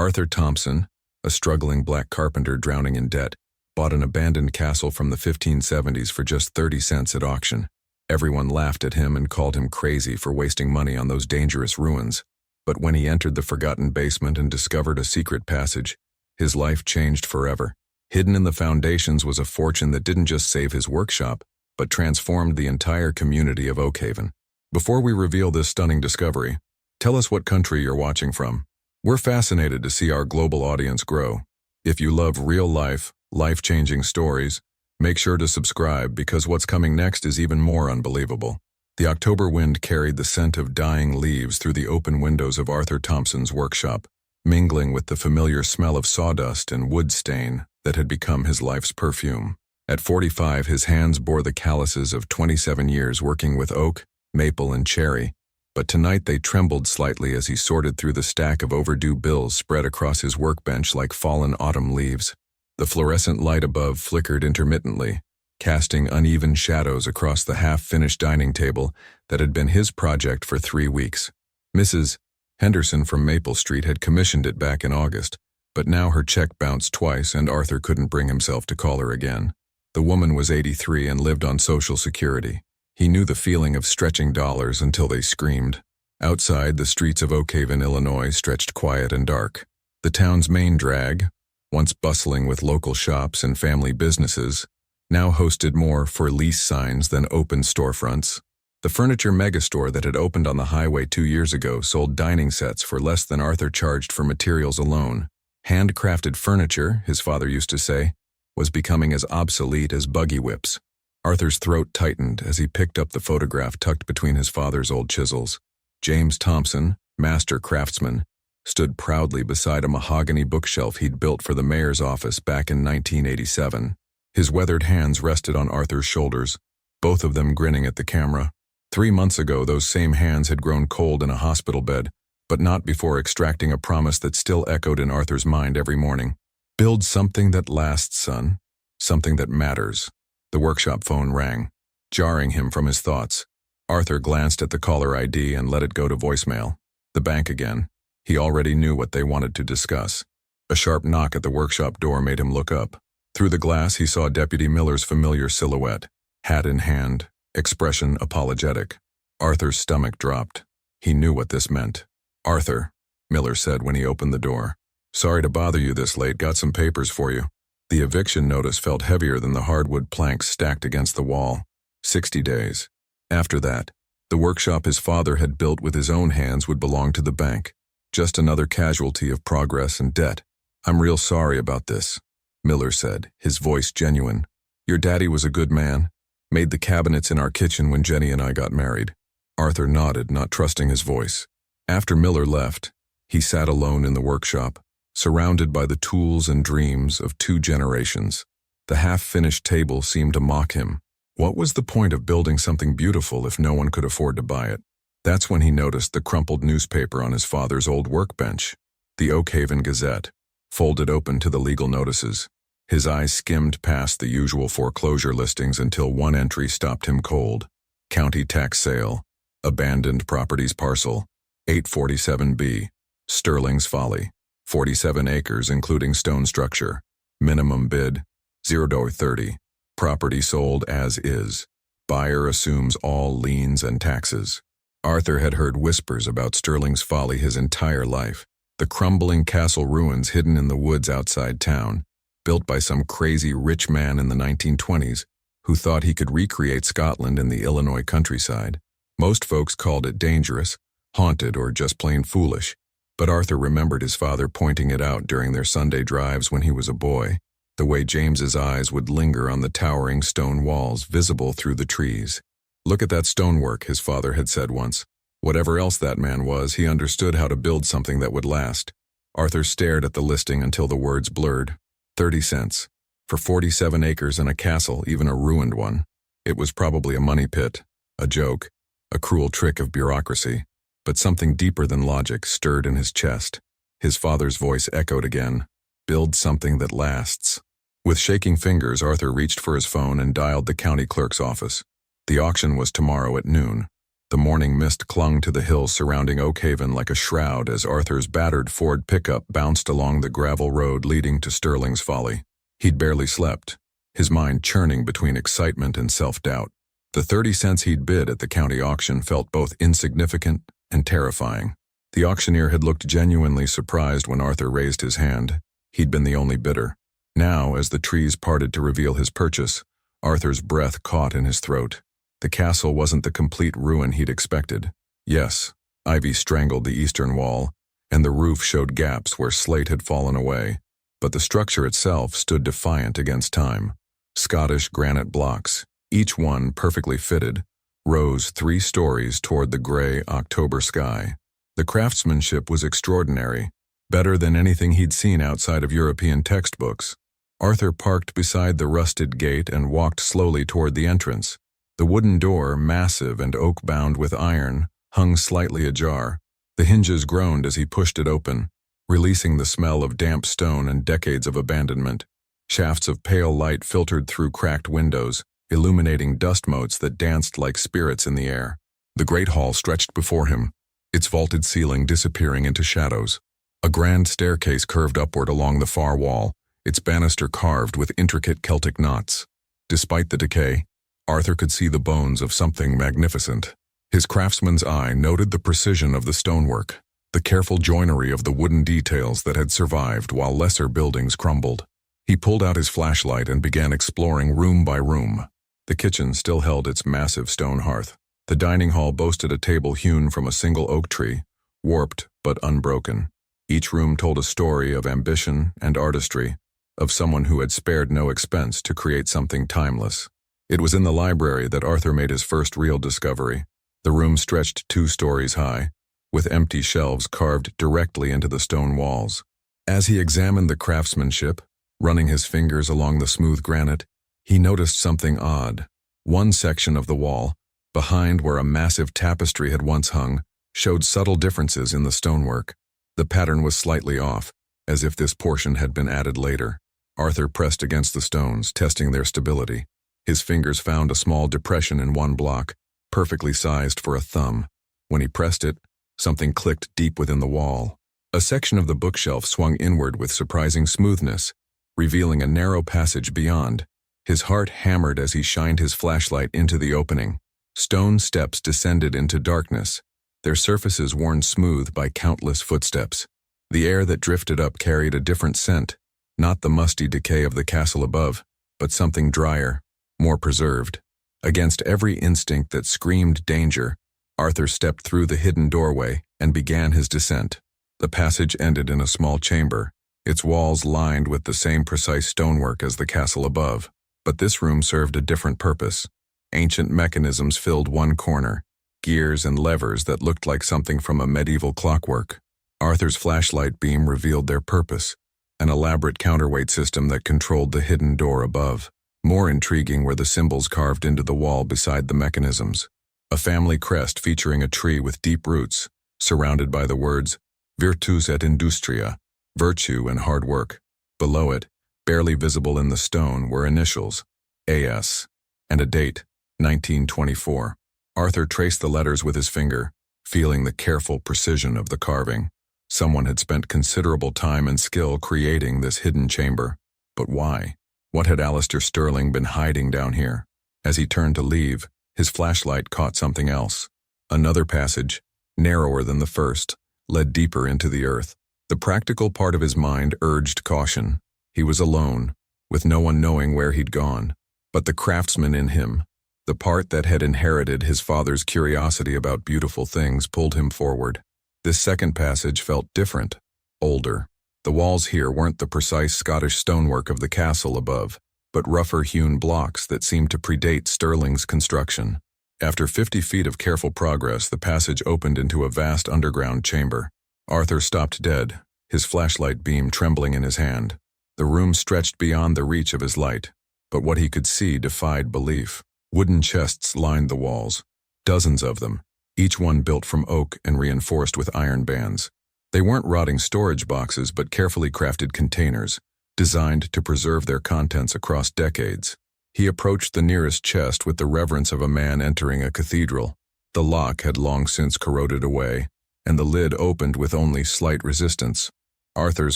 Arthur Thompson, a struggling black carpenter drowning in debt, bought an abandoned castle from the 1570s for just 30 cents at auction. Everyone laughed at him and called him crazy for wasting money on those dangerous ruins. But when he entered the forgotten basement and discovered a secret passage, his life changed forever. Hidden in the foundations was a fortune that didn't just save his workshop, but transformed the entire community of Oakhaven. Before we reveal this stunning discovery, tell us what country you're watching from. We're fascinated to see our global audience grow. If you love real-life, life-changing stories, make sure to subscribe because what's coming next is even more unbelievable. The October wind carried the scent of dying leaves through the open windows of Arthur Thompson's workshop, mingling with the familiar smell of sawdust and wood stain that had become his life's perfume. At 45, his hands bore the calluses of 27 years working with oak, maple, and cherry, but tonight they trembled slightly as he sorted through the stack of overdue bills spread across his workbench like fallen autumn leaves. The fluorescent light above flickered intermittently, casting uneven shadows across the half-finished dining table that had been his project for 3 weeks. Mrs. Henderson from Maple Street had commissioned it back in August, but now her check bounced twice and Arthur couldn't bring himself to call her again. The woman was 83 and lived on Social Security. He knew the feeling of stretching dollars until they screamed. Outside, the streets of Oakhaven, Illinois, stretched quiet and dark. The town's main drag, once bustling with local shops and family businesses, now hosted more for-lease signs than open storefronts. The furniture megastore that had opened on the highway 2 years ago sold dining sets for less than Arthur charged for materials alone. Handcrafted furniture, his father used to say, was becoming as obsolete as buggy whips. Arthur's throat tightened as he picked up the photograph tucked between his father's old chisels. James Thompson, master craftsman, stood proudly beside a mahogany bookshelf he'd built for the mayor's office back in 1987. His weathered hands rested on Arthur's shoulders, both of them grinning at the camera. 3 months ago, those same hands had grown cold in a hospital bed, but not before extracting a promise that still echoed in Arthur's mind every morning. Build something that lasts, son. Something that matters. The workshop phone rang, jarring him from his thoughts. Arthur glanced at the caller ID and let it go to voicemail. The bank again. He already knew what they wanted to discuss. A sharp knock at the workshop door made him look up. Through the glass, he saw Deputy Miller's familiar silhouette, hat in hand, expression apologetic. Arthur's stomach dropped. He knew what this meant. "Arthur," Miller said when he opened the door. "Sorry to bother you this late, got some papers for you." The eviction notice felt heavier than the hardwood planks stacked against the wall. 60 days. After that, the workshop his father had built with his own hands would belong to the bank. Just another casualty of progress and debt. "I'm real sorry about this," Miller said, his voice genuine. "Your daddy was a good man. Made the cabinets in our kitchen when Jenny and I got married." Arthur nodded, not trusting his voice. After Miller left, he sat alone in the workshop, surrounded by the tools and dreams of 2 generations. The half-finished table seemed to mock him. What was the point of building something beautiful if no one could afford to buy it? That's when he noticed the crumpled newspaper on his father's old workbench, the Oakhaven Gazette, folded open to the legal notices. His eyes skimmed past the usual foreclosure listings until one entry stopped him cold. County tax sale, abandoned properties parcel, 847B, Sterling's Folly, 47 acres including stone structure, minimum bid, $0.30, property sold as is, buyer assumes all liens and taxes. Arthur had heard whispers about Sterling's Folly his entire life, the crumbling castle ruins hidden in the woods outside town, built by some crazy rich man in the 1920s who thought he could recreate Scotland in the Illinois countryside. Most folks called it dangerous, haunted, or just plain foolish, but Arthur remembered his father pointing it out during their Sunday drives when he was a boy, the way James's eyes would linger on the towering stone walls visible through the trees. "Look at that stonework," his father had said once. Whatever else that man was, he understood how to build something that would last. Arthur stared at the listing until the words blurred. 30 cents. For 47 acres and a castle, even a ruined one. It was probably a money pit, a joke, a cruel trick of bureaucracy. But something deeper than logic stirred in his chest. His father's voice echoed again. Build something that lasts. With shaking fingers, Arthur reached for his phone and dialed the county clerk's office. The auction was tomorrow at noon. The morning mist clung to the hills surrounding Oakhaven like a shroud as Arthur's battered Ford pickup bounced along the gravel road leading to Sterling's Folly. He'd barely slept, his mind churning between excitement and self-doubt. The 30 cents he'd bid at the county auction felt both insignificant and terrifying. The auctioneer had looked genuinely surprised when Arthur raised his hand. He'd been the only bidder. Now, as the trees parted to reveal his purchase, Arthur's breath caught in his throat. The castle wasn't the complete ruin he'd expected. Yes, ivy strangled the eastern wall, and the roof showed gaps where slate had fallen away, but the structure itself stood defiant against time. Scottish granite blocks, each one perfectly fitted, rose 3 stories toward the gray October sky. The craftsmanship was extraordinary, better than anything he'd seen outside of European textbooks. Arthur parked beside the rusted gate and walked slowly toward the entrance. The wooden door, massive and oak-bound with iron, hung slightly ajar. The hinges groaned as he pushed it open, releasing the smell of damp stone and decades of abandonment. Shafts of pale light filtered through cracked windows, illuminating dust motes that danced like spirits in the air. The great hall stretched before him, its vaulted ceiling disappearing into shadows. A grand staircase curved upward along the far wall, its banister carved with intricate Celtic knots. Despite the decay, Arthur could see the bones of something magnificent. His craftsman's eye noted the precision of the stonework, the careful joinery of the wooden details that had survived while lesser buildings crumbled. He pulled out his flashlight and began exploring room by room. The kitchen still held its massive stone hearth. The dining hall boasted a table hewn from a single oak tree, warped but unbroken. Each room told a story of ambition and artistry, of someone who had spared no expense to create something timeless. It was in the library that Arthur made his first real discovery. The room stretched 2 stories high, with empty shelves carved directly into the stone walls. As he examined the craftsmanship, running his fingers along the smooth granite, he noticed something odd. One section of the wall, behind where a massive tapestry had once hung, showed subtle differences in the stonework. The pattern was slightly off, as if this portion had been added later. Arthur pressed against the stones, testing their stability. His fingers found a small depression in one block, perfectly sized for a thumb. When he pressed it, something clicked deep within the wall. A section of the bookshelf swung inward with surprising smoothness, revealing a narrow passage beyond. His heart hammered as he shined his flashlight into the opening. Stone steps descended into darkness, their surfaces worn smooth by countless footsteps. The air that drifted up carried a different scent, not the musty decay of the castle above, but something drier, more preserved. Against every instinct that screamed danger, Arthur stepped through the hidden doorway and began his descent. The passage ended in a small chamber, its walls lined with the same precise stonework as the castle above. But this room served a different purpose. Ancient mechanisms filled one corner, gears and levers that looked like something from a medieval clockwork. Arthur's flashlight beam revealed their purpose, an elaborate counterweight system that controlled the hidden door above. More intriguing were the symbols carved into the wall beside the mechanisms. A family crest featuring a tree with deep roots, surrounded by the words, Virtus et Industria, virtue and hard work. Below it, barely visible in the stone, were initials, AS, and a date, 1924. Arthur traced the letters with his finger, feeling the careful precision of the carving. Someone had spent considerable time and skill creating this hidden chamber. But why? What had Alistair Sterling been hiding down here? As he turned to leave, his flashlight caught something else. Another passage, narrower than the first, led deeper into the earth. The practical part of his mind urged caution. He was alone, with no one knowing where he'd gone. But the craftsman in him, the part that had inherited his father's curiosity about beautiful things, pulled him forward. This second passage felt different, older. The walls here weren't the precise Scottish stonework of the castle above, but rougher hewn blocks that seemed to predate Sterling's construction. After 50 feet of careful progress, the passage opened into a vast underground chamber. Arthur stopped dead, his flashlight beam trembling in his hand. The room stretched beyond the reach of his light, but what he could see defied belief. Wooden chests lined the walls, dozens of them, each one built from oak and reinforced with iron bands. They weren't rotting storage boxes, but carefully crafted containers, designed to preserve their contents across decades. He approached the nearest chest with the reverence of a man entering a cathedral. The lock had long since corroded away, and the lid opened with only slight resistance. Arthur's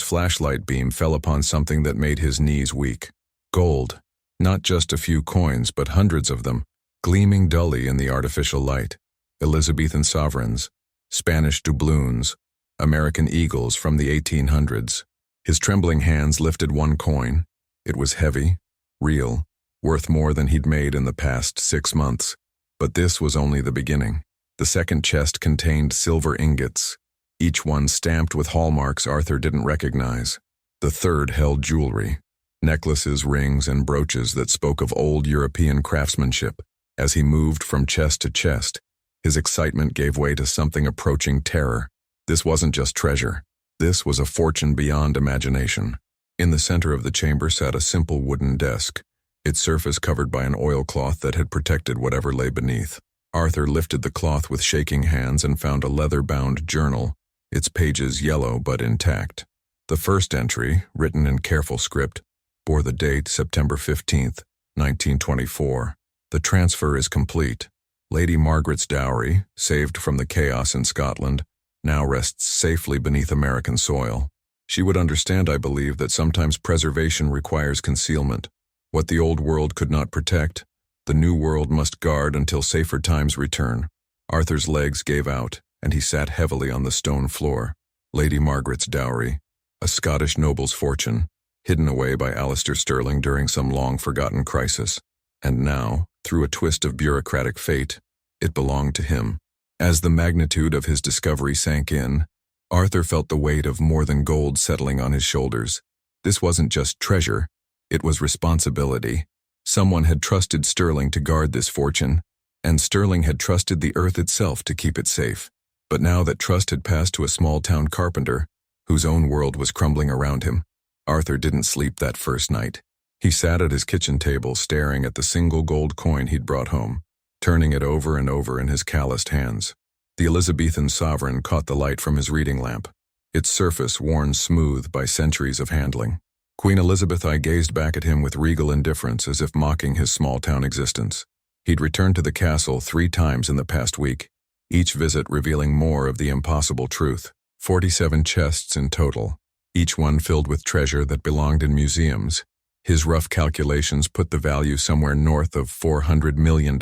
flashlight beam fell upon something that made his knees weak. Gold. Not just a few coins, but hundreds of them, gleaming dully in the artificial light. Elizabethan sovereigns, Spanish doubloons, American eagles from the 1800s. His trembling hands lifted one coin. It was heavy, real, worth more than he'd made in the past 6 months. But this was only the beginning. The second chest contained silver ingots, each one stamped with hallmarks Arthur didn't recognize. The third held jewelry, necklaces, rings, and brooches that spoke of old European craftsmanship. As he moved from chest to chest, his excitement gave way to something approaching terror. This wasn't just treasure. This was a fortune beyond imagination. In the center of the chamber sat a simple wooden desk, its surface covered by an oilcloth that had protected whatever lay beneath. Arthur lifted the cloth with shaking hands and found a leather-bound journal, its pages yellow but intact. The first entry, written in careful script, bore the date September 15th, 1924. The transfer is complete. Lady Margaret's dowry, saved from the chaos in Scotland, now rests safely beneath American soil. She would understand, I believe, that sometimes preservation requires concealment. What the old world could not protect, the new world must guard until safer times return. Arthur's legs gave out, and he sat heavily on the stone floor. Lady Margaret's dowry, a Scottish noble's fortune, hidden away by Alistair Stirling during some long-forgotten crisis. And now, through a twist of bureaucratic fate, it belonged to him. As the magnitude of his discovery sank in, Arthur felt the weight of more than gold settling on his shoulders. This wasn't just treasure, it was responsibility. Someone had trusted Stirling to guard this fortune, and Stirling had trusted the earth itself to keep it safe. But now that trust had passed to a small-town carpenter, whose own world was crumbling around him, Arthur didn't sleep that first night. He sat at his kitchen table staring at the single gold coin he'd brought home, turning it over and over in his calloused hands. The Elizabethan sovereign caught the light from his reading lamp, its surface worn smooth by centuries of handling. Queen Elizabeth I gazed back at him with regal indifference, as if mocking his small-town existence. He'd returned to the castle 3 times in the past week, each visit revealing more of the impossible truth. 47 chests in total, each one filled with treasure that belonged in museums. His rough calculations put the value somewhere north of $400 million,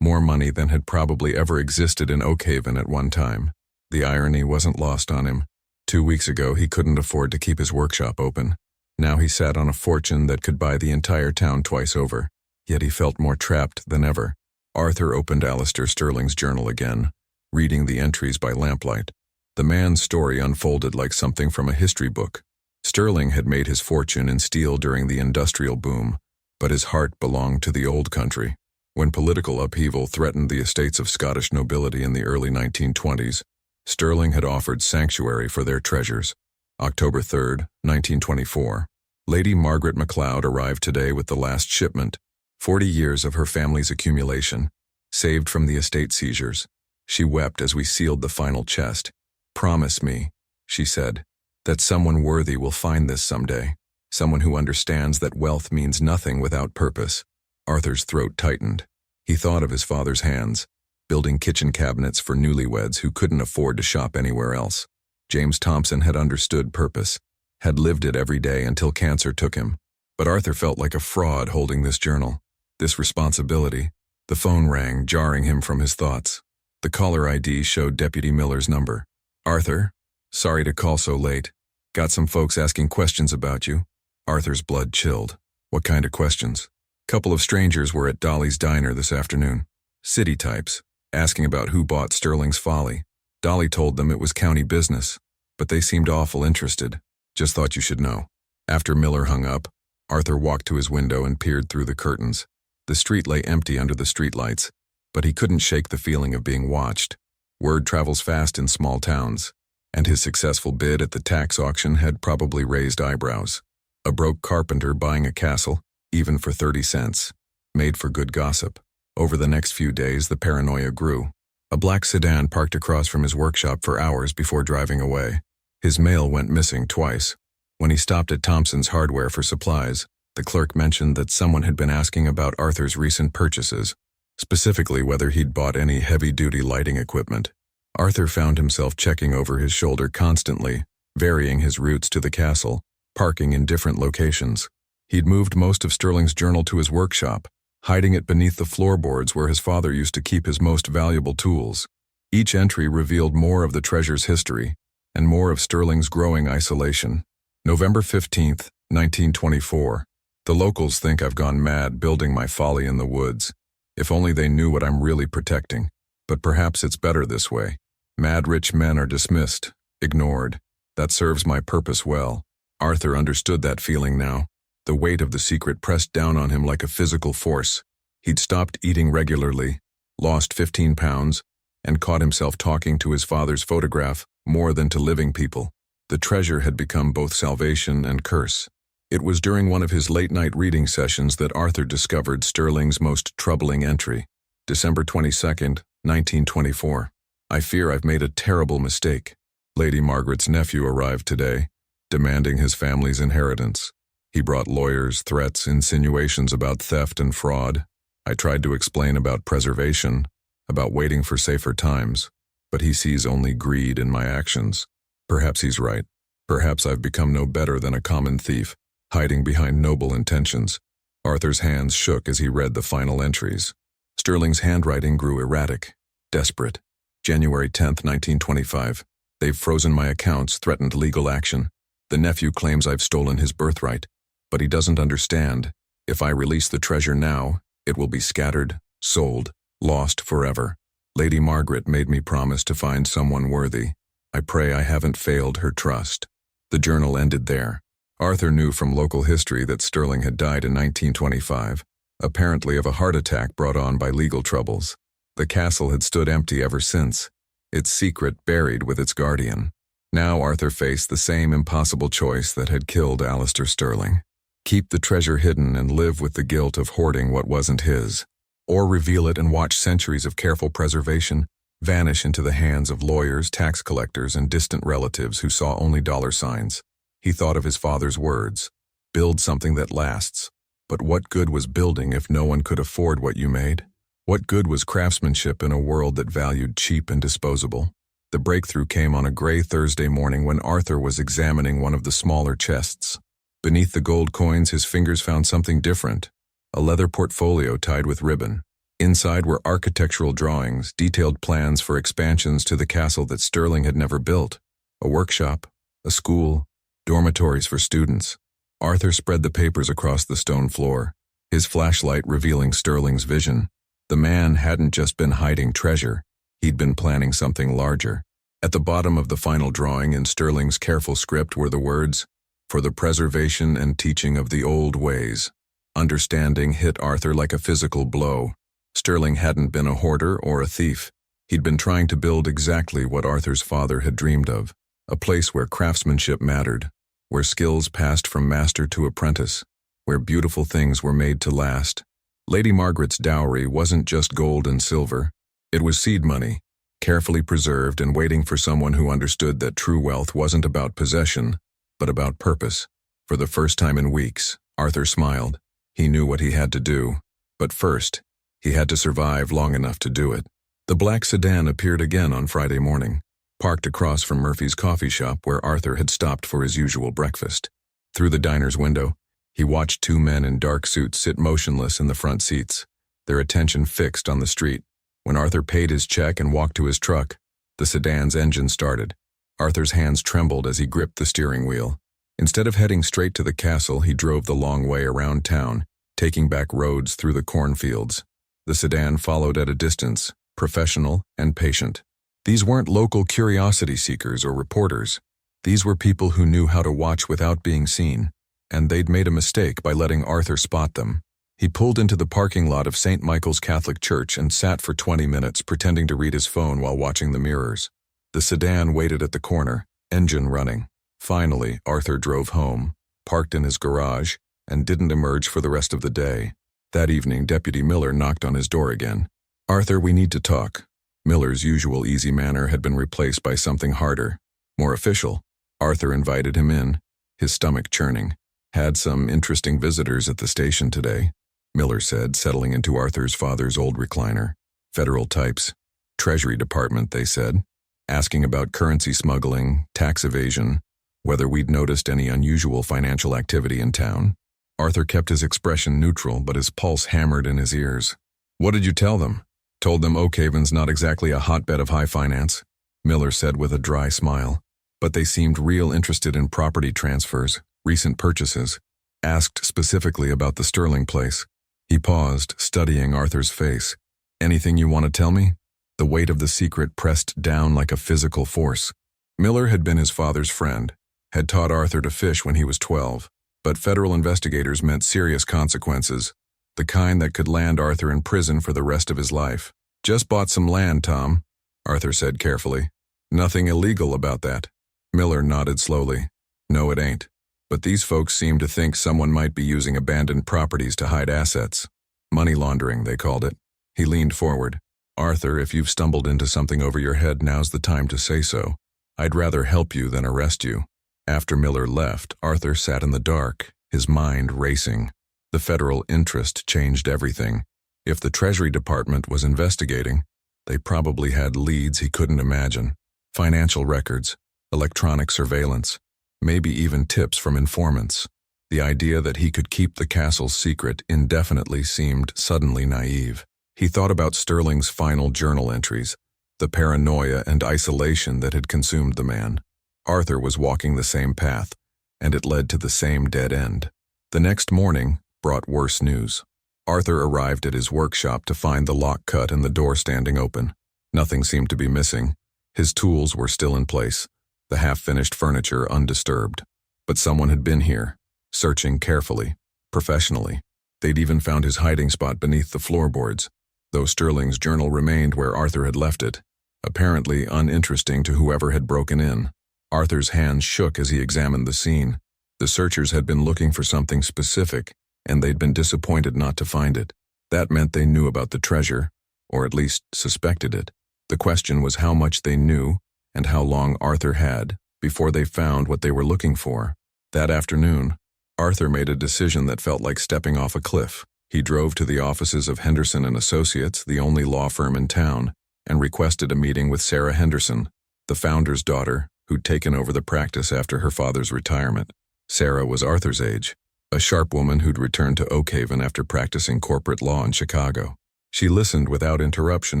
more money than had probably ever existed in Oakhaven at one time. The irony wasn't lost on him. 2 weeks ago, he couldn't afford to keep his workshop open. Now he sat on a fortune that could buy the entire town twice over. Yet he felt more trapped than ever. Arthur opened Alistair Stirling's journal again, reading the entries by lamplight. The man's story unfolded like something from a history book. Stirling had made his fortune in steel during the industrial boom, but his heart belonged to the old country. When political upheaval threatened the estates of Scottish nobility in the early 1920s, Stirling had offered sanctuary for their treasures. October 3rd, 1924. Lady Margaret MacLeod arrived today with the last shipment, 40 years of her family's accumulation, saved from the estate seizures. She wept as we sealed the final chest. "Promise me," she said, "that someone worthy will find this someday, someone who understands that wealth means nothing without purpose." Arthur's throat tightened. He thought of his father's hands, building kitchen cabinets for newlyweds who couldn't afford to shop anywhere else. James Thompson had understood purpose, had lived it every day until cancer took him. But Arthur felt like a fraud holding this journal, this responsibility. The phone rang, jarring him from his thoughts. The caller ID showed Deputy Miller's number. "Arthur, sorry to call so late. Got some folks asking questions about you." Arthur's blood chilled. "What kind of questions?" "Couple of strangers were at Dolly's diner this afternoon. City types, asking about who bought Stirling's Folly. Dolly told them it was county business, but they seemed awful interested. Just thought you should know." After Miller hung up, Arthur walked to his window and peered through the curtains. The street lay empty under the streetlights, but he couldn't shake the feeling of being watched. Word travels fast in small towns, and his successful bid at the tax auction had probably raised eyebrows. A broke carpenter buying a castle, even for 30 cents, made for good gossip. Over the next few days, the paranoia grew. A black sedan parked across from his workshop for hours before driving away. His mail went missing twice. When he stopped at Thompson's Hardware for supplies, the clerk mentioned that someone had been asking about Arthur's recent purchases. specifically whether he'd bought any heavy-duty lighting equipment. Arthur found himself checking over his shoulder constantly, varying his routes to the castle, parking in different locations. He'd moved most of Sterling's journal to his workshop, hiding it beneath the floorboards where his father used to keep his most valuable tools. Each entry revealed more of the treasure's history, and more of Sterling's growing isolation. November 15th, 1924. The locals think I've gone mad building my folly in the woods. If only they knew what I'm really protecting. But perhaps it's better this way. Mad rich men are dismissed, ignored. That serves my purpose well. Arthur understood that feeling now. The weight of the secret pressed down on him like a physical force. He'd stopped eating regularly, lost 15 pounds, and caught himself talking to his father's photograph more than to living people. The treasure had become both salvation and curse. It was during one of his late-night reading sessions that Arthur discovered Sterling's most troubling entry. December 22nd, 1924. I fear I've made a terrible mistake. Lady Margaret's nephew arrived today, demanding his family's inheritance. He brought lawyers, threats, insinuations about theft and fraud. I tried to explain about preservation, about waiting for safer times, but he sees only greed in my actions. Perhaps he's right. Perhaps I've become no better than a common thief, hiding behind noble intentions. Arthur's hands shook as he read the final entries. Sterling's handwriting grew erratic, desperate. January 10th, 1925. They've frozen my accounts, threatened legal action. The nephew claims I've stolen his birthright, but he doesn't understand. If I release the treasure now, it will be scattered, sold, lost forever. Lady Margaret made me promise to find someone worthy. I pray I haven't failed her trust. The journal ended there. Arthur knew from local history that Sterling had died in 1925, apparently of a heart attack brought on by legal troubles. The castle had stood empty ever since, its secret buried with its guardian. Now Arthur faced the same impossible choice that had killed Alistair Sterling. Keep the treasure hidden and live with the guilt of hoarding what wasn't his, or reveal it and watch centuries of careful preservation vanish into the hands of lawyers, tax collectors, and distant relatives who saw only dollar signs. He thought of his father's words, build something that lasts. But what good was building if no one could afford what you made? What good was craftsmanship in a world that valued cheap and disposable? The breakthrough came on a gray Thursday morning when Arthur was examining one of the smaller chests. Beneath the gold coins, his fingers found something different, a leather portfolio tied with ribbon. Inside were architectural drawings, detailed plans for expansions to the castle that Sterling had never built, a workshop, a school, dormitories for students. Arthur spread the papers across the stone floor, his flashlight revealing Sterling's vision. The man hadn't just been hiding treasure, he'd been planning something larger. At the bottom of the final drawing in Sterling's careful script were the words, "For the preservation and teaching of the old ways." Understanding hit Arthur like a physical blow. Sterling hadn't been a hoarder or a thief. He'd been trying to build exactly what Arthur's father had dreamed of, a place where craftsmanship mattered, where skills passed from master to apprentice, where beautiful things were made to last. Lady Margaret's dowry wasn't just gold and silver. It was seed money, carefully preserved and waiting for someone who understood that true wealth wasn't about possession, but about purpose. For the first time in weeks, Arthur smiled. He knew what he had to do. But first, he had to survive long enough to do it. The black sedan appeared again on Friday morning, parked across from Murphy's coffee shop where Arthur had stopped for his usual breakfast. Through the diner's window, he watched two men in dark suits sit motionless in the front seats, their attention fixed on the street. When Arthur paid his check and walked to his truck, the sedan's engine started. Arthur's hands trembled as he gripped the steering wheel. Instead of heading straight to the castle, he drove the long way around town, taking back roads through the cornfields. The sedan followed at a distance, professional and patient. These weren't local curiosity seekers or reporters. These were people who knew how to watch without being seen, and they'd made a mistake by letting Arthur spot them. He pulled into the parking lot of St. Michael's Catholic Church and sat for 20 minutes pretending to read his phone while watching the mirrors. The sedan waited at the corner, engine running. Finally, Arthur drove home, parked in his garage, and didn't emerge for the rest of the day. That evening, Deputy Miller knocked on his door again. "Arthur, we need to talk." Miller's usual easy manner had been replaced by something harder, more official. Arthur invited him in, his stomach churning. "Had some interesting visitors at the station today." Miller said, settling into Arthur's father's old recliner. Federal types. Treasury Department, they said, asking about currency smuggling, tax evasion, whether we'd noticed any unusual financial activity in town. Arthur kept his expression neutral, but his pulse hammered in his ears. What did you tell them? Told them Oakhaven's not exactly a hotbed of high finance, Miller said with a dry smile. But they seemed real interested in property transfers, recent purchases. Asked specifically about the Sterling place. He paused, studying Arthur's face. Anything you want to tell me? The weight of the secret pressed down like a physical force. Miller had been his father's friend, had taught Arthur to fish when he was 12, but federal investigators meant serious consequences, the kind that could land Arthur in prison for the rest of his life. Just bought some land, Tom, Arthur said carefully. Nothing illegal about that. Miller nodded slowly. No, it ain't. But these folks seem to think someone might be using abandoned properties to hide assets. Money laundering, they called it. He leaned forward. Arthur, if you've stumbled into something over your head, now's the time to say so. I'd rather help you than arrest you. After Miller left, Arthur sat in the dark, his mind racing. The federal interest changed everything. If the Treasury Department was investigating, they probably had leads he couldn't imagine. Financial records, electronic surveillance, maybe even tips from informants. The idea that he could keep the castle's secret indefinitely seemed suddenly naive. He thought about Sterling's final journal entries, the paranoia and isolation that had consumed the man. Arthur was walking the same path, and it led to the same dead end. The next morning brought worse news. Arthur arrived at his workshop to find the lock cut and the door standing open. Nothing seemed to be missing. His tools were still in place, the half-finished furniture undisturbed. But someone had been here, searching carefully, professionally. They'd even found his hiding spot beneath the floorboards, though Sterling's journal remained where Arthur had left it, apparently uninteresting to whoever had broken in. Arthur's hands shook as he examined the scene. The searchers had been looking for something specific, and they'd been disappointed not to find it. That meant they knew about the treasure, or at least suspected it. The question was how much they knew and how long Arthur had before they found what they were looking for. That afternoon, Arthur made a decision that felt like stepping off a cliff. He drove to the offices of Henderson & Associates, the only law firm in town, and requested a meeting with Sarah Henderson, the founder's daughter, who'd taken over the practice after her father's retirement. Sarah was Arthur's age, a sharp woman who'd returned to Oakhaven after practicing corporate law in Chicago. She listened without interruption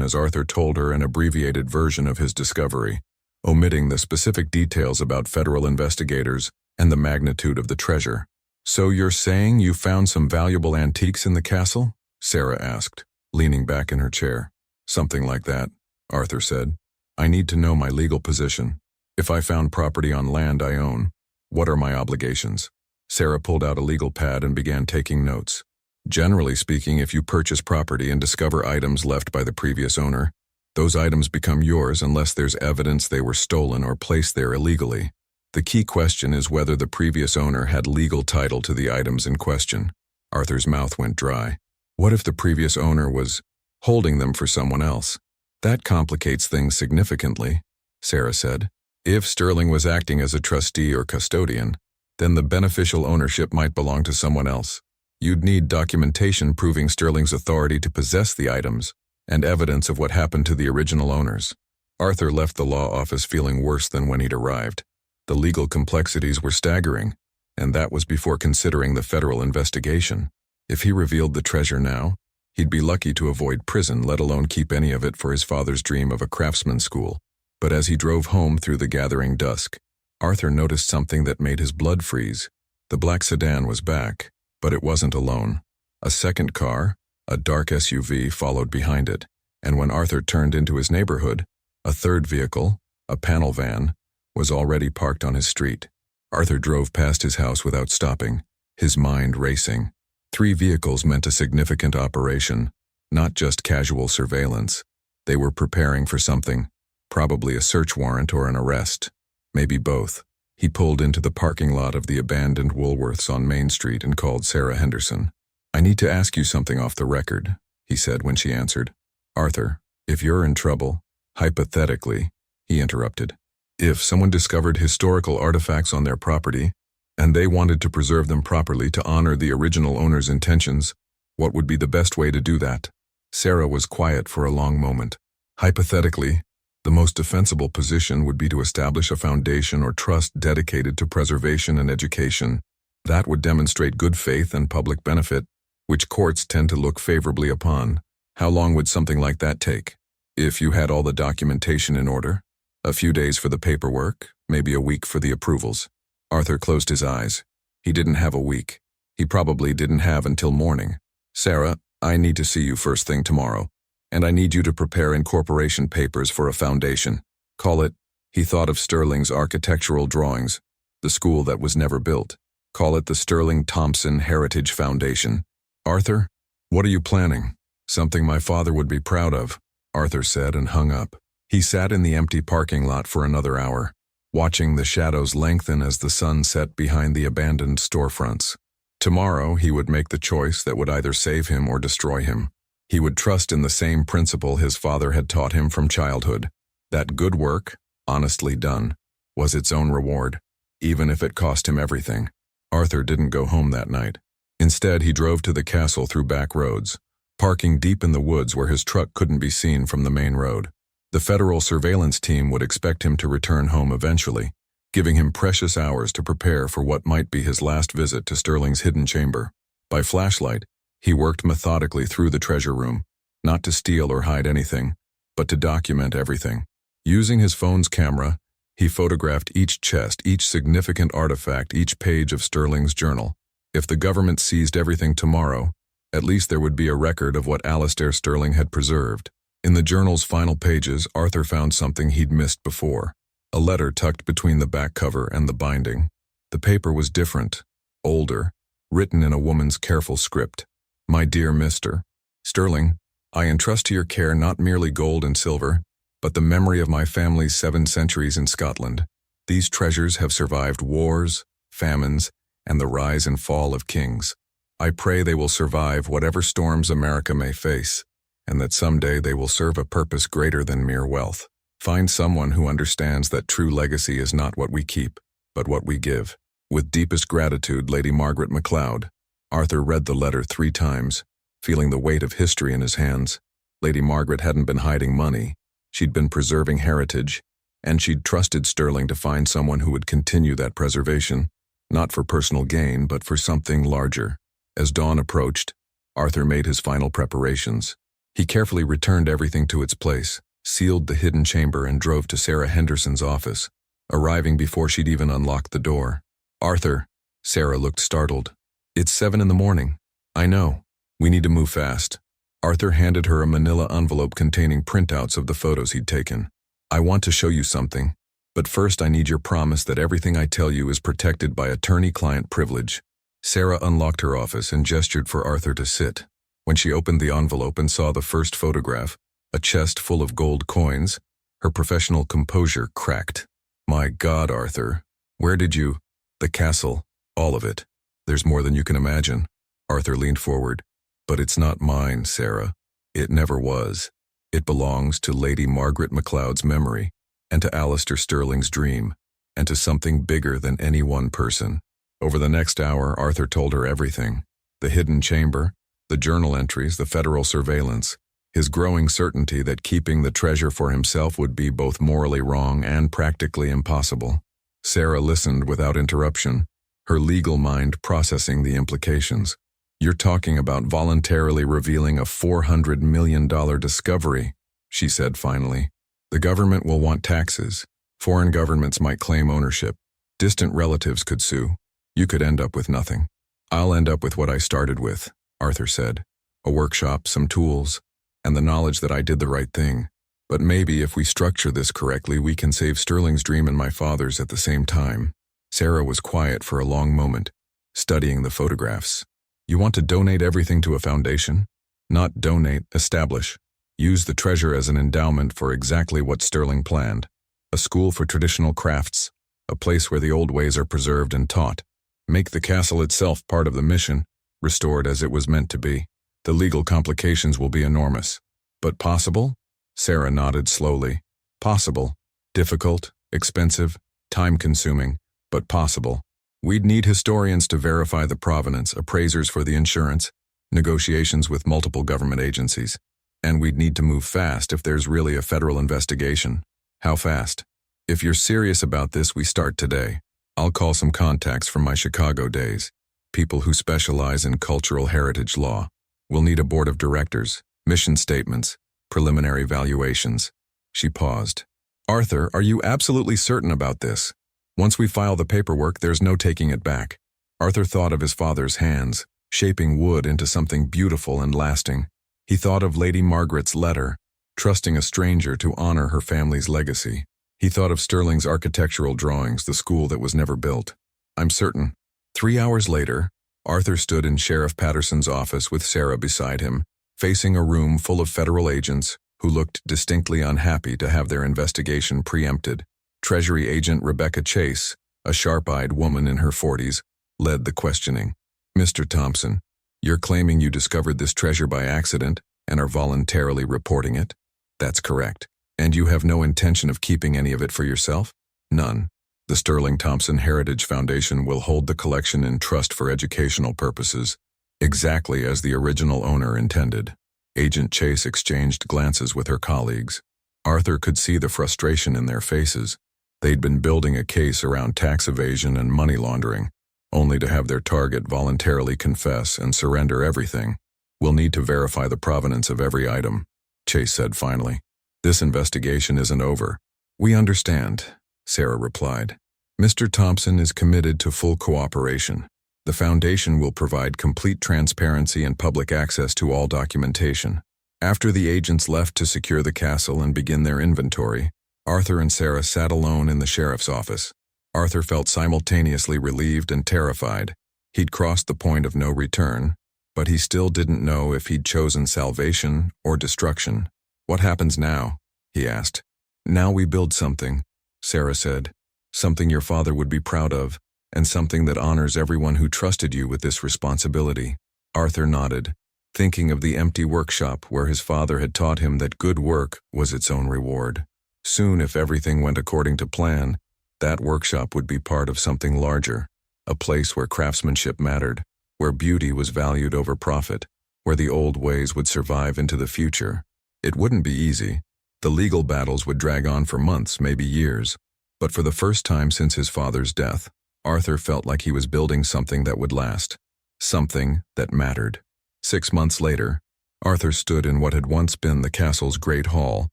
as Arthur told her an abbreviated version of his discovery, omitting the specific details about federal investigators and the magnitude of the treasure. So you're saying you found some valuable antiques in the castle? Sarah asked, leaning back in her chair. Something like that, Arthur said. I need to know my legal position. If I found property on land I own, what are my obligations? Sarah pulled out a legal pad and began taking notes. Generally speaking, if you purchase property and discover items left by the previous owner, those items become yours unless there's evidence they were stolen or placed there illegally. The key question is whether the previous owner had legal title to the items in question. Arthur's mouth went dry. What if the previous owner was holding them for someone else? That complicates things significantly, Sarah said. If Sterling was acting as a trustee or custodian, then the beneficial ownership might belong to someone else. You'd need documentation proving Sterling's authority to possess the items and evidence of what happened to the original owners. Arthur left the law office feeling worse than when he'd arrived. The legal complexities were staggering, and that was before considering the federal investigation. If he revealed the treasure now, he'd be lucky to avoid prison, let alone keep any of it for his father's dream of a craftsman's school. But as he drove home through the gathering dusk, Arthur noticed something that made his blood freeze. The black sedan was back, but it wasn't alone. A second car, a dark SUV, followed behind it, and when Arthur turned into his neighborhood, a third vehicle, a panel van, was already parked on his street. Arthur drove past his house without stopping, his mind racing. 3 vehicles meant a significant operation, not just casual surveillance. They were preparing for something, probably a search warrant or an arrest, maybe both. He pulled into the parking lot of the abandoned Woolworths on Main Street and called Sarah Henderson. I need to ask you something off the record, he said when she answered. Arthur, if you're in trouble, hypothetically, he interrupted. If someone discovered historical artifacts on their property, and they wanted to preserve them properly to honor the original owner's intentions, What would be the best way to do that? Sarah was quiet for a long moment. Hypothetically, the most defensible position would be to establish a foundation or trust dedicated to preservation and education. That would demonstrate good faith and public benefit, which courts tend to look favorably upon. How long would something like that take? If you had all the documentation in order? A few days for the paperwork, maybe a week for the approvals. Arthur closed his eyes. He didn't have a week. He probably didn't have until morning. Sarah, I need to see you first thing tomorrow, and I need you to prepare incorporation papers for a foundation. Call it, he thought of Sterling's architectural drawings, the school that was never built. Call it the Sterling Thompson Heritage Foundation. Arthur, what are you planning? Something my father would be proud of, Arthur said and hung up. He sat in the empty parking lot for another hour, watching the shadows lengthen as the sun set behind the abandoned storefronts. Tomorrow he would make the choice that would either save him or destroy him. He would trust in the same principle his father had taught him from childhood, that good work, honestly done, was its own reward, even if it cost him everything. Arthur didn't go home that night. Instead, he drove to the castle through back roads, parking deep in the woods where his truck couldn't be seen from the main road. The federal surveillance team would expect him to return home eventually, giving him precious hours to prepare for what might be his last visit to Sterling's hidden chamber. By flashlight, he worked methodically through the treasure room, not to steal or hide anything, but to document everything. Using his phone's camera, he photographed each chest, each significant artifact, each page of Sterling's journal. If the government seized everything tomorrow, at least there would be a record of what Alastair Sterling had preserved. In the journal's final pages, Arthur found something he'd missed before. A letter tucked between the back cover and the binding. The paper was different, older, written in a woman's careful script. My dear Mr. Sterling, I entrust to your care not merely gold and silver, but the memory of my family's 7 centuries in Scotland. These treasures have survived wars, famines, and the rise and fall of kings. I pray they will survive whatever storms America may face, and that someday they will serve a purpose greater than mere wealth. Find someone who understands that true legacy is not what we keep, but what we give. With deepest gratitude, Lady Margaret MacLeod. Arthur read the letter 3 times, feeling the weight of history in his hands. Lady Margaret hadn't been hiding money. She'd been preserving heritage, and she'd trusted Sterling to find someone who would continue that preservation, not for personal gain, but for something larger. As dawn approached, Arthur made his final preparations. He carefully returned everything to its place, sealed the hidden chamber, and drove to Sarah Henderson's office, arriving before she'd even unlocked the door. Arthur, Sarah looked startled. It's 7 in the morning. I know. We need to move fast. Arthur handed her a manila envelope containing printouts of the photos he'd taken. I want to show you something, but first I need your promise that everything I tell you is protected by attorney-client privilege. Sarah unlocked her office and gestured for Arthur to sit. When she opened the envelope and saw the first photograph, a chest full of gold coins, her professional composure cracked. My God, Arthur, where did you? The castle, all of it. There's more than you can imagine. Arthur leaned forward. But it's not mine, Sarah. It never was. It belongs to Lady Margaret MacLeod's memory, and to Alastair Sterling's dream, and to something bigger than any one person. Over the next hour, Arthur told her everything. The hidden chamber, the journal entries, the federal surveillance, his growing certainty that keeping the treasure for himself would be both morally wrong and practically impossible. Sarah listened without interruption, her legal mind processing the implications. You're talking about voluntarily revealing a $400 million discovery, she said finally. The government will want taxes. Foreign governments might claim ownership. Distant relatives could sue. You could end up with nothing. I'll end up with what I started with, Arthur said. A workshop, some tools, and the knowledge that I did the right thing. But maybe if we structure this correctly, we can save Sterling's dream and my father's at the same time. Sarah was quiet for a long moment, studying the photographs. You want to donate everything to a foundation? Not donate, establish. Use the treasure as an endowment for exactly what Sterling planned. A school for traditional crafts, a place where the old ways are preserved and taught. Make the castle itself part of the mission, restored as it was meant to be. The legal complications will be enormous. But possible? Sarah nodded slowly. Possible. Difficult, expensive, time-consuming, but possible. We'd need historians to verify the provenance, appraisers for the insurance, negotiations with multiple government agencies. And we'd need to move fast if there's really a federal investigation. How fast? If you're serious about this, we start today. I'll call some contacts from my Chicago days, people who specialize in cultural heritage law. We'll need a board of directors, mission statements, preliminary valuations. She paused. Arthur, are you absolutely certain about this? Once we file the paperwork, there's no taking it back. Arthur thought of his father's hands, shaping wood into something beautiful and lasting. He thought of Lady Margaret's letter, trusting a stranger to honor her family's legacy. He thought of Sterling's architectural drawings, the school that was never built. I'm certain. 3 hours later, Arthur stood in Sheriff Patterson's office with Sarah beside him, facing a room full of federal agents who looked distinctly unhappy to have their investigation preempted. Treasury Agent Rebecca Chase, a sharp-eyed woman in her 40s, led the questioning. Mr. Thompson, you're claiming you discovered this treasure by accident and are voluntarily reporting it? That's correct. And you have no intention of keeping any of it for yourself? None. The Sterling Thompson Heritage Foundation will hold the collection in trust for educational purposes, exactly as the original owner intended. Agent Chase exchanged glances with her colleagues. Arthur could see the frustration in their faces. They'd been building a case around tax evasion and money laundering, only to have their target voluntarily confess and surrender everything. We'll need to verify the provenance of every item, Chase said finally. This investigation isn't over. We understand, Sarah replied. Mr. Thompson is committed to full cooperation. The foundation will provide complete transparency and public access to all documentation. After the agents left to secure the castle and begin their inventory, Arthur and Sarah sat alone in the sheriff's office. Arthur felt simultaneously relieved and terrified. He'd crossed the point of no return, but he still didn't know if he'd chosen salvation or destruction. What happens now? He asked. Now we build something, Sarah said. Something your father would be proud of, and something that honors everyone who trusted you with this responsibility. Arthur nodded, thinking of the empty workshop where his father had taught him that good work was its own reward. Soon, if everything went according to plan, that workshop would be part of something larger, a place where craftsmanship mattered, where beauty was valued over profit, where the old ways would survive into the future. It wouldn't be easy. The legal battles would drag on for months, maybe years. But for the first time since his father's death, Arthur felt like he was building something that would last, something that mattered. 6 months later, Arthur stood in what had once been the castle's great hall,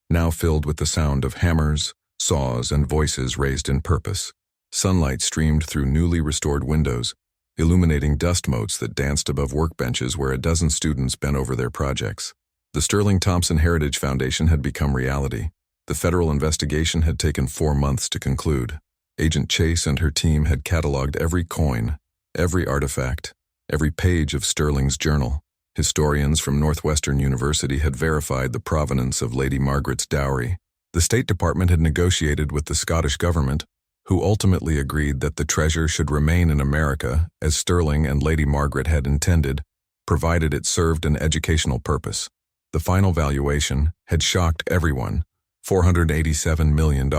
now filled with the sound of hammers, saws, and voices raised in purpose. Sunlight streamed through newly restored windows, illuminating dust motes that danced above workbenches where a dozen students bent over their projects. The Sterling Thompson Heritage Foundation had become reality. The federal investigation had taken 4 months to conclude. Agent Chase and her team had cataloged every coin, every artifact, every page of Sterling's journal. Historians from Northwestern University had verified the provenance of Lady Margaret's dowry. The State Department had negotiated with the Scottish government, who ultimately agreed that the treasure should remain in America as Sterling and Lady Margaret had intended, provided it served an educational purpose. The final valuation had shocked everyone, $487 million,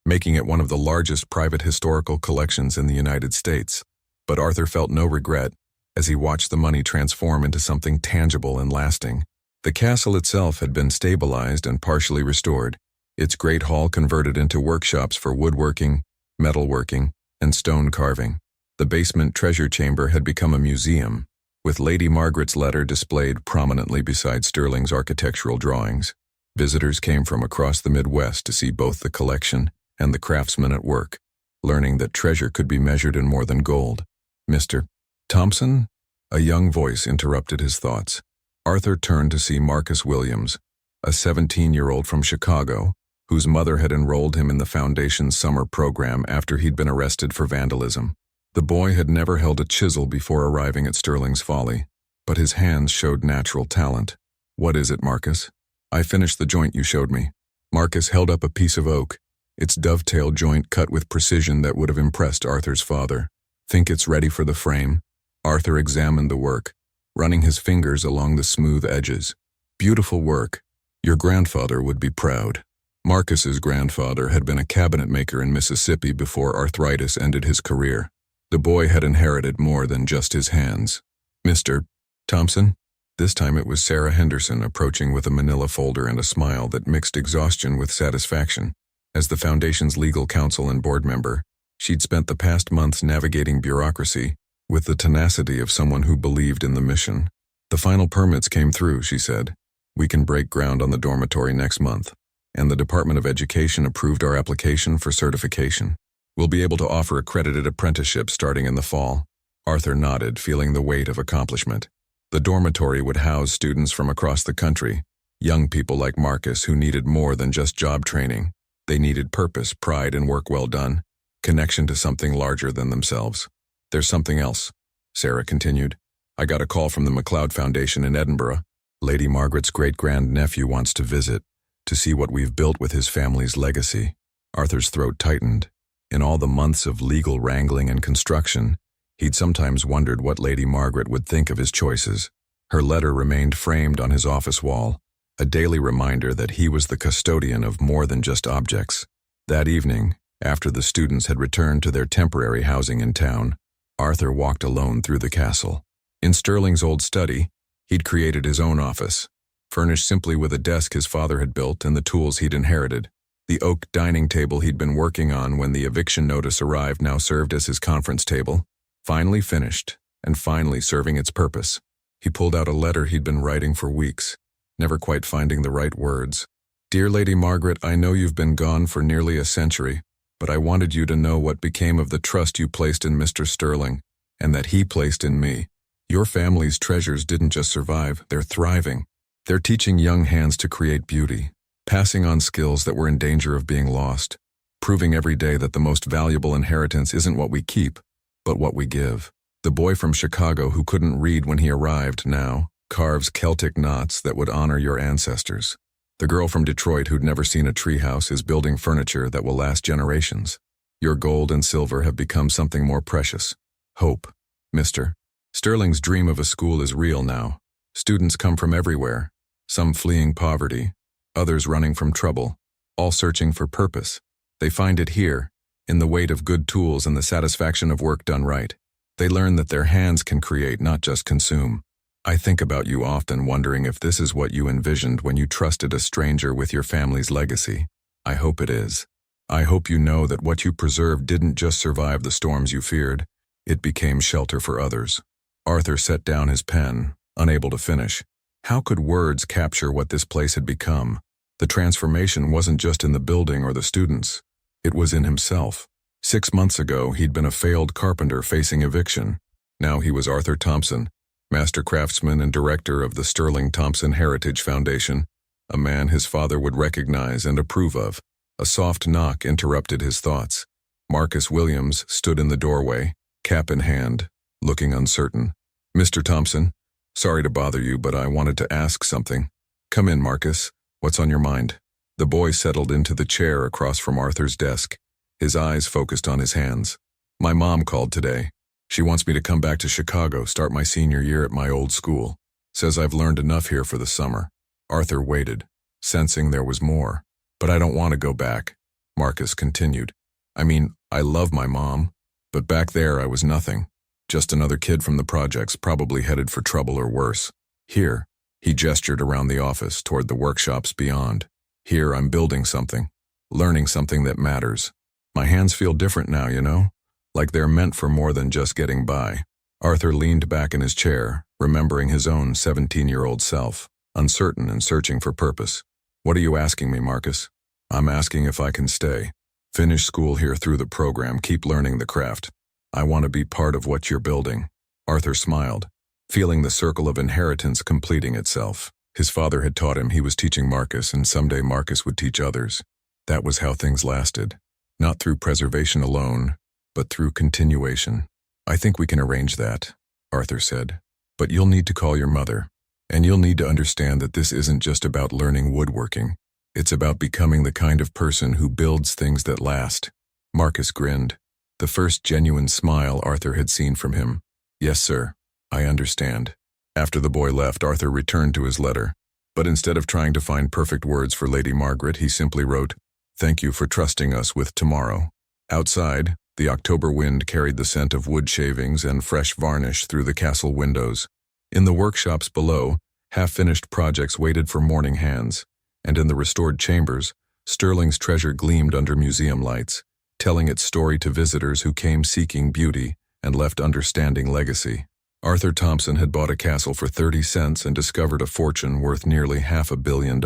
making it one of the largest private historical collections in the United States. But Arthur felt no regret as he watched the money transform into something tangible and lasting. The castle itself had been stabilized and partially restored, its great hall converted into workshops for woodworking, metalworking, and stone carving. The basement treasure chamber had become a museum, with Lady Margaret's letter displayed prominently beside Sterling's architectural drawings. Visitors came from across the Midwest to see both the collection and the craftsmen at work, learning that treasure could be measured in more than gold. Mr. Thompson? A young voice interrupted his thoughts. Arthur turned to see Marcus Williams, a 17-year-old from Chicago, whose mother had enrolled him in the Foundation's summer program after he'd been arrested for vandalism. The boy had never held a chisel before arriving at Sterling's Folly, but his hands showed natural talent. What is it, Marcus? I finished the joint you showed me. Marcus held up a piece of oak, its dovetail joint cut with precision that would have impressed Arthur's father. Think it's ready for the frame? Arthur examined the work, running his fingers along the smooth edges. Beautiful work. Your grandfather would be proud. Marcus's grandfather had been a cabinet maker in Mississippi before arthritis ended his career. The boy had inherited more than just his hands. Mr. Thompson? This time it was Sarah Henderson approaching with a manila folder and a smile that mixed exhaustion with satisfaction. As the Foundation's legal counsel and board member, she'd spent the past months navigating bureaucracy with the tenacity of someone who believed in the mission. The final permits came through, she said. We can break ground on the dormitory next month, and the Department of Education approved our application for certification. We'll be able to offer accredited apprenticeships starting in the fall. Arthur nodded, feeling the weight of accomplishment. The dormitory would house students from across the country, young people like Marcus who needed more than just job training. They needed purpose, pride in work well done, connection to something larger than themselves. There's something else, Sarah continued. I got a call from the MacLeod Foundation in Edinburgh. Lady Margaret's great-grand-nephew wants to visit, to see what we've built with his family's legacy. Arthur's throat tightened. In all the months of legal wrangling and construction, he'd sometimes wondered what Lady Margaret would think of his choices. Her letter remained framed on his office wall, a daily reminder that he was the custodian of more than just objects. That evening, after the students had returned to their temporary housing in town, Arthur walked alone through the castle. In Sterling's old study, he'd created his own office, furnished simply with a desk his father had built and the tools he'd inherited. The oak dining table he'd been working on when the eviction notice arrived now served as his conference table, finally finished and finally serving its purpose. He pulled out a letter he'd been writing for weeks, never quite finding the right words. Dear Lady Margaret, I know you've been gone for nearly a century, but I wanted you to know what became of the trust you placed in Mr. Sterling, and that he placed in me. Your family's treasures didn't just survive, they're thriving. They're teaching young hands to create beauty, passing on skills that were in danger of being lost, proving every day that the most valuable inheritance isn't what we keep, but what we give. The boy from Chicago who couldn't read when he arrived now carves Celtic knots that would honor your ancestors. The girl from Detroit who'd never seen a treehouse is building furniture that will last generations. Your gold and silver have become something more precious. Hope, Mr. Sterling's dream of a school is real now. Students come from everywhere, some fleeing poverty, others running from trouble, all searching for purpose. They find it here, in the weight of good tools and the satisfaction of work done right. They learn that their hands can create, not just consume. I think about you often, wondering if this is what you envisioned when you trusted a stranger with your family's legacy. I hope it is. I hope you know that what you preserved didn't just survive the storms you feared. It became shelter for others. Arthur set down his pen, unable to finish. How could words capture what this place had become? The transformation wasn't just in the building or the students. It was in himself. 6 months ago, he'd been a failed carpenter facing eviction. Now he was Arthur Thompson, master craftsman and director of the Sterling Thompson Heritage Foundation, a man his father would recognize and approve of. A soft knock interrupted his thoughts. Marcus Williams stood in the doorway, cap in hand, looking uncertain. Mr. Thompson, sorry to bother you, but I wanted to ask something. Come in, Marcus. What's on your mind? The boy settled into the chair across from Arthur's desk, his eyes focused on his hands. My mom called today. She wants me to come back to Chicago, start my senior year at my old school. Says I've learned enough here for the summer. Arthur waited, sensing there was more. But I don't want to go back, Marcus continued. I mean, I love my mom, but back there I was nothing. Just another kid from the projects, probably headed for trouble or worse. Here, he gestured around the office toward the workshops beyond. Here I'm building something, learning something that matters. My hands feel different now, you know? Like they're meant for more than just getting by. Arthur leaned back in his chair, remembering his own 17-year-old self, uncertain and searching for purpose. What are you asking me, Marcus? I'm asking if I can stay. Finish school here through the program, keep learning the craft. I want to be part of what you're building. Arthur smiled, feeling the circle of inheritance completing itself. His father had taught him, he was teaching Marcus, and someday Marcus would teach others. That was how things lasted. Not through preservation alone, but through continuation. I think we can arrange that, Arthur said. But you'll need to call your mother. And you'll need to understand that this isn't just about learning woodworking. It's about becoming the kind of person who builds things that last. Marcus grinned, the first genuine smile Arthur had seen from him. Yes, sir, I understand. After the boy left, Arthur returned to his letter. But instead of trying to find perfect words for Lady Margaret, he simply wrote, "Thank you for trusting us with tomorrow." Outside, the October wind carried the scent of wood shavings and fresh varnish through the castle windows. In the workshops below, half-finished projects waited for mourning hands, and in the restored chambers, Sterling's treasure gleamed under museum lights, telling its story to visitors who came seeking beauty and left understanding legacy. Arthur Thompson had bought a castle for 30 cents and discovered a fortune worth nearly $500 million.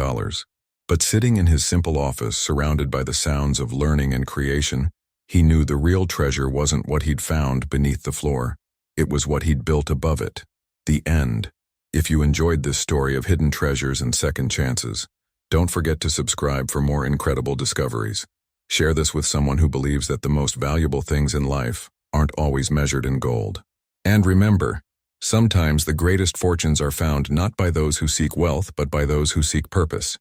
But sitting in his simple office, surrounded by the sounds of learning and creation, he knew the real treasure wasn't what he'd found beneath the floor. It was what he'd built above it. The end. If you enjoyed this story of hidden treasures and second chances, don't forget to subscribe for more incredible discoveries. Share this with someone who believes that the most valuable things in life aren't always measured in gold. And remember, sometimes the greatest fortunes are found not by those who seek wealth but by those who seek purpose.